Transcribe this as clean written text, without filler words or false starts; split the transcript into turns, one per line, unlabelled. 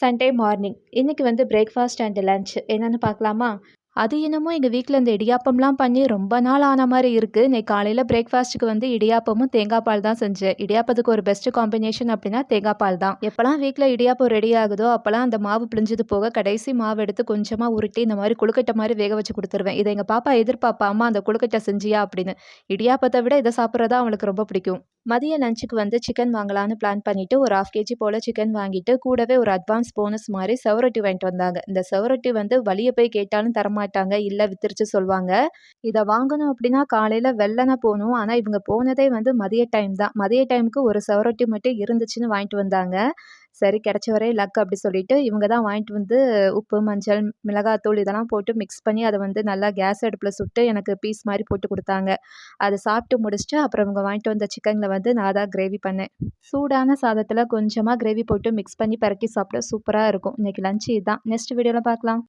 Sunday morning. இன்னைக்கு வந்து breakfast and lunch என்னன்னு பார்க்கலாமா? அது என்னமோ எங்க வீட்ல இந்த இடியாப்பம்லாம் பண்ணி ரொம்ப நாள் ஆன மாரி இருக்கு. இன்னைக்கு காலையில பிரேக்ஃபாஸ்ட்டுக்கு வந்து இடியாப்பமும், தேங்காய் பால் தான் செஞ்சேன். இடியாப்பத்துக்கு ஒரு பெஸ்ட் காம்பினேஷன் அப்டின்னா தேங்காய் பால் தான். எப்பலாம் வீட்ல இடியாப்பம் ரெடி ஆகுதோ, அப்பலாம் அந்த மாவு பிழிஞ்சது போக கடைசி மாவு எடுத்து கொஞ்சமா உருட்டி இந்த மாரி கொழுக்கட்டை மாரி வேக வச்சு குடுத்துருவேன். இத எங்க பாப்பா எதிர்பார்ப்பா, "அம்மா அந்த கொழுக்கட்டை செஞ்சியா?" அப்படின்னு. இடியாப்பத்த விட இத சாப்பிடுறது தான் அவளுக்கு ரொம்ப பிடிக்கும். மதிய லஞ்சுக்கு வந்து சிக்கன் வாங்கலான்னு பிளான் பண்ணிட்டு, ஒரு 1/2 கேஜி போல சிக்கன் வாங்கிட்டு, கூடவே ஒரு அட்வான்ஸ் போனஸ் மாரி செவரொட்டி வாங்கிட்டு வந்தாங்க. இந்த செவரொட்டி வந்து வெளிய போய் கேட்டாலும் தரமாட்டாங்க. இல்ல வித்துருச்சு சொல்வாங்க. இத வாங்கணும் அப்டின்னா காலையில வெள்ளன போணும். ஆனா இவங்க போனதே வந்து மதிய டைம் தான். மதிய டைமுக்கு ஒரு செவரொட்டி மட்டும் இருந்துச்சுன்னு வாங்கிட்டு வந்தாங்க. சரி கிடைச்ச வரை லக் அப்டி சொல்லிட்டு, இவங்க தான் வாங்கிட்டு வந்து உப்பு, மஞ்சள், மிளகாத்தூள் இதெல்லாம் போட்டு மிக்ஸ் பண்ணி அத வந்து நல்லா கேஸ் அடுப்புல சுட்டு எனக்கு பீஸ் மாரி போட்டு குடுத்தாங்க. அத சாப்பிட்டு முடிச்சுட்டு, அப்புறம் இவங்க வாங்கிட்டு வந்த சிக்கன்ல வந்து நான் தான் கிரேவி பண்ணேன். சூடான சாதத்துல கொஞ்சமா கிரேவி போட்டு மிக்ஸ் பண்ணி பெரட்டி சாப்பிட சூப்பரா இருக்கும். இன்னைக்கு லஞ்ச் இதான். நெக்ஸ்ட் வீடியோல பார்க்கலாம்.